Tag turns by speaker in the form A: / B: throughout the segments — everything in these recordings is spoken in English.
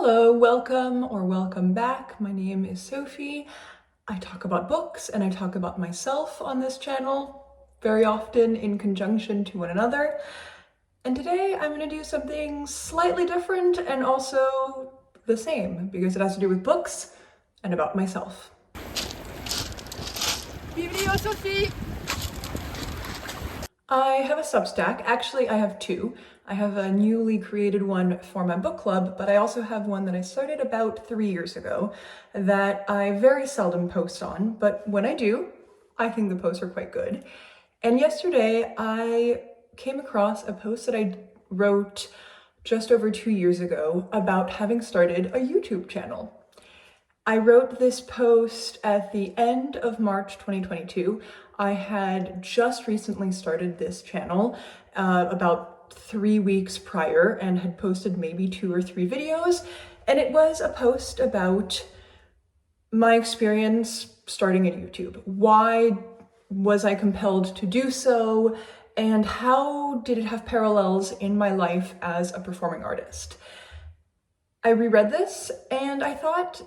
A: Hello, welcome or welcome back. My name is Sophie. I talk about books and I talk about myself on this channel, very often in conjunction to one another. And today I'm going to do something slightly different and also the same because it has to do with books and about myself.
B: Biblio Sophie!
A: I have a Substack. Actually, I have two. I have a newly created one for my book club, but I also have one that I started about 3 years ago that I very seldom post on, but when I do, I think the posts are quite good. And yesterday I came across a post that I wrote just over 2 years ago about having started a YouTube channel. I wrote this post at the end of March 2022. I had just recently started this channel about 3 weeks prior and had posted maybe 2 or 3 videos. And it was a post about my experience starting at YouTube. Why was I compelled to do so? And how did it have parallels in my life as a performing artist? I reread this and I thought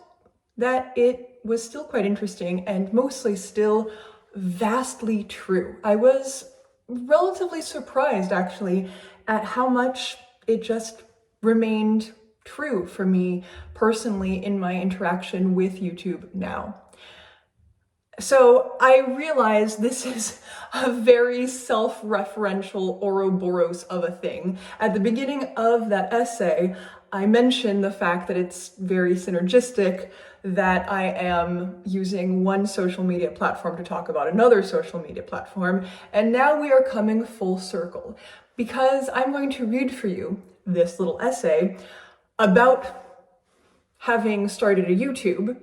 A: that it was still quite interesting and mostly still vastly true. I was relatively surprised actually at how much it just remained true for me personally in my interaction with YouTube now. So I realized this is a very self-referential Ouroboros of a thing. At the beginning of that essay, I mentioned the fact that it's very synergistic, that I am using one social media platform to talk about another social media platform, and now we are coming full circle because I'm going to read for you this little essay about having started a YouTube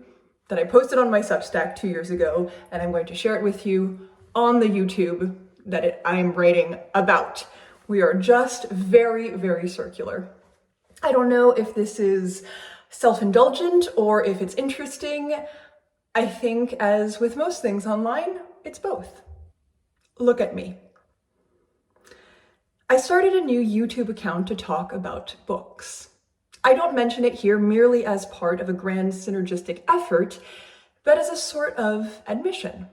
A: that I posted on my Substack 2 years ago, and I'm going to share it with you on the YouTube that I am writing about. We are just very, very circular. I don't know if this is self-indulgent or if it's interesting. I think, as with most things online, it's both. Look at me. I started a new YouTube account to talk about books. I don't mention it here merely as part of a grand synergistic effort, but as a sort of admission.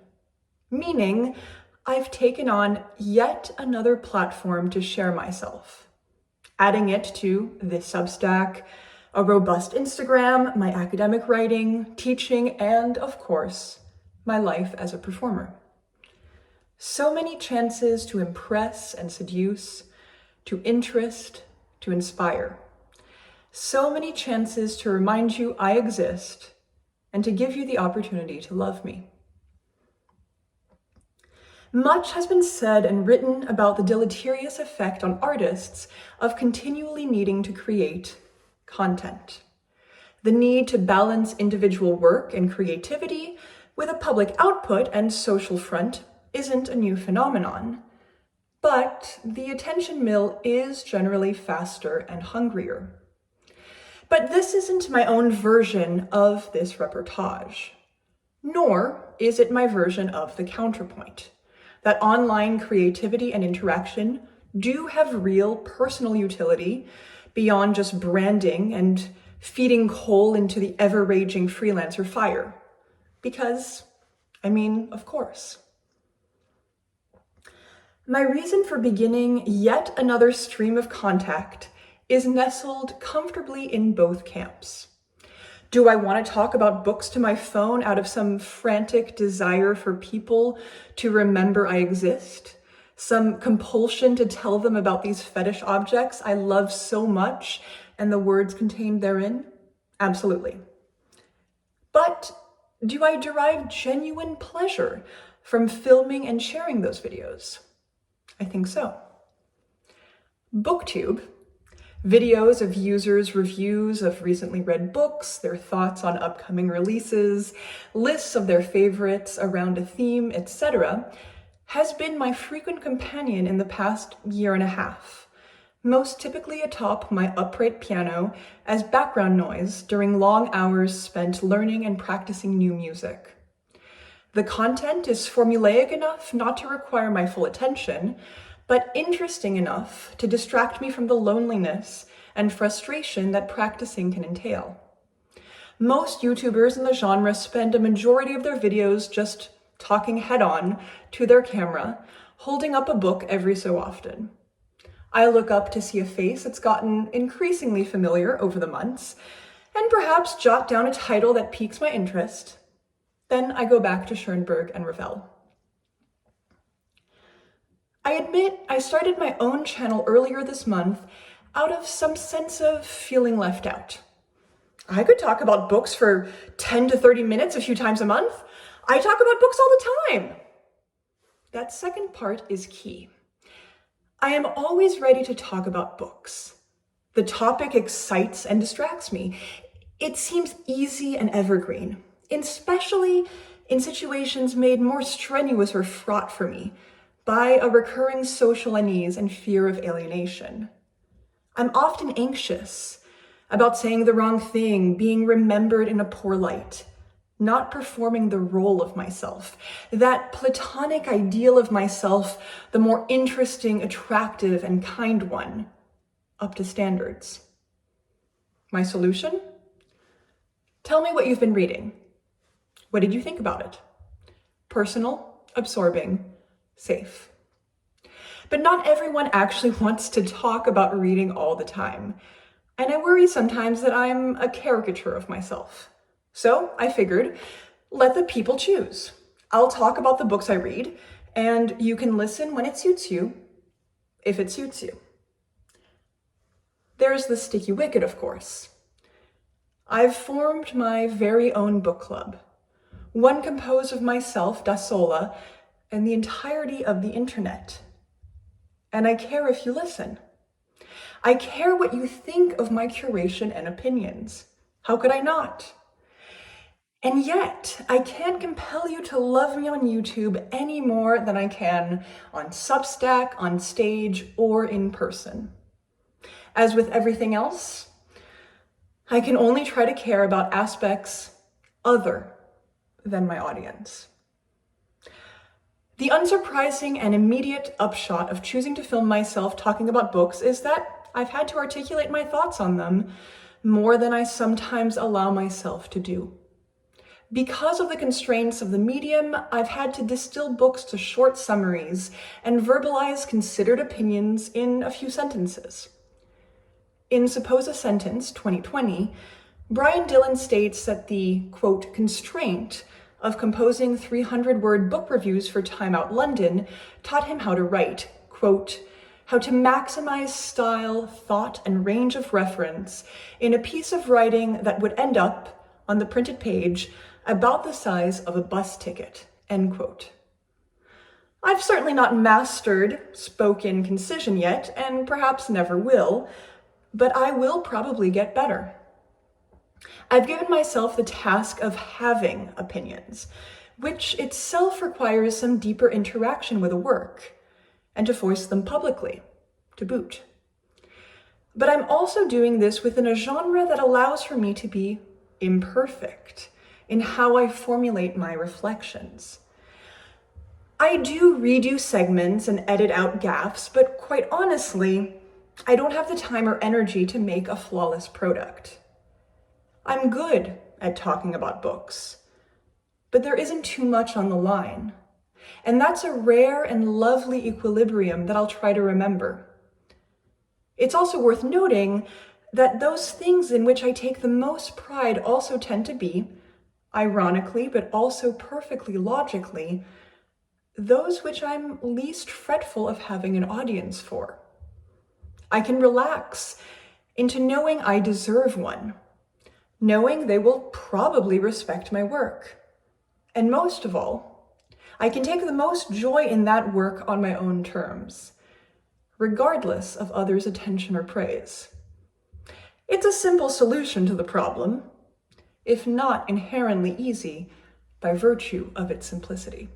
A: Meaning, I've taken on yet another platform to share myself, adding it to this Substack, a robust Instagram, my academic writing, teaching, and of course, my life as a performer. So many chances to impress and seduce, to interest, to inspire. So many chances to remind you I exist and to give you the opportunity to love me. Much has been said and written about the deleterious effect on artists of continually needing to create content. The need to balance individual work and creativity with a public output and social front isn't a new phenomenon, but the attention mill is generally faster and hungrier. But this isn't my own version of this reportage, nor is it my version of the counterpoint, that online creativity and interaction do have real personal utility beyond just branding and feeding coal into the ever-raging freelancer fire. Because, of course. My reason for beginning yet another stream of contact is nestled comfortably in both camps. Do I want to talk about books to my phone out of some frantic desire for people to remember I exist? Some compulsion to tell them about these fetish objects I love so much and the words contained therein? Absolutely. But do I derive genuine pleasure from filming and sharing those videos? I think so. BookTube, videos of users' reviews of recently read books, their thoughts on upcoming releases, lists of their favorites around a theme, etc., has been my frequent companion in the past year and a half, most typically atop my upright piano as background noise during long hours spent learning and practicing new music. The content is formulaic enough not to require my full attention, but interesting enough to distract me from the loneliness and frustration that practicing can entail. Most YouTubers in the genre spend a majority of their videos just talking head-on to their camera, holding up a book every so often. I look up to see a face that's gotten increasingly familiar over the months, and perhaps jot down a title that piques my interest. Then I go back to Schoenberg and Ravel. I admit I started my own channel earlier this month out of some sense of feeling left out. I could talk about books for 10 to 30 minutes a few times a month. I talk about books all the time. That second part is key. I am always ready to talk about books. The topic excites and distracts me. It seems easy and evergreen, especially in situations made more strenuous or fraught for me by a recurring social unease and fear of alienation. I'm often anxious about saying the wrong thing, being remembered in a poor light, not performing the role of myself, that platonic ideal of myself, the more interesting, attractive, and kind one, up to standards. My solution? Tell me what you've been reading. What did you think about it? Personal, absorbing, safe. But not everyone actually wants to talk about reading all the time. And I worry sometimes that I'm a caricature of myself. So I figured, let the people choose. I'll talk about the books I read, and you can listen when it suits you, if it suits you. There's the sticky wicket, of course. I've formed my very own book club, one composed of myself, da sola, and the entirety of the internet. And I care if you listen. I care what you think of my curation and opinions. How could I not? And yet, I can't compel you to love me on YouTube any more than I can on Substack, on stage, or in person. As with everything else, I can only try to care about aspects other than my audience. The unsurprising and immediate upshot of choosing to film myself talking about books is that I've had to articulate my thoughts on them more than I sometimes allow myself to do. Because of the constraints of the medium, I've had to distill books to short summaries and verbalize considered opinions in a few sentences. In Suppose a Sentence, 2020, Brian Dillon states that the, quote, constraint of composing 300-word book reviews for Time Out London taught him how to write, quote, how to maximize style, thought, and range of reference in a piece of writing that would end up, on the printed page, about the size of a bus ticket, end quote. I've certainly not mastered spoken concision yet, and perhaps never will, but I will probably get better. I've given myself the task of having opinions, which itself requires some deeper interaction with a work, and to voice them publicly, to boot. But I'm also doing this within a genre that allows for me to be imperfect in how I formulate my reflections. I do redo segments and edit out gaffes, but quite honestly, I don't have the time or energy to make a flawless product. I'm good at talking about books, but there isn't too much on the line. And that's a rare and lovely equilibrium that I'll try to remember. It's also worth noting that those things in which I take the most pride also tend to be, ironically, but also perfectly logically, those which I'm least fretful of having an audience for. I can relax into knowing I deserve one, knowing they will probably respect my work. And most of all, I can take the most joy in that work on my own terms, regardless of others' attention or praise. It's a simple solution to the problem, if not inherently easy by virtue of its simplicity.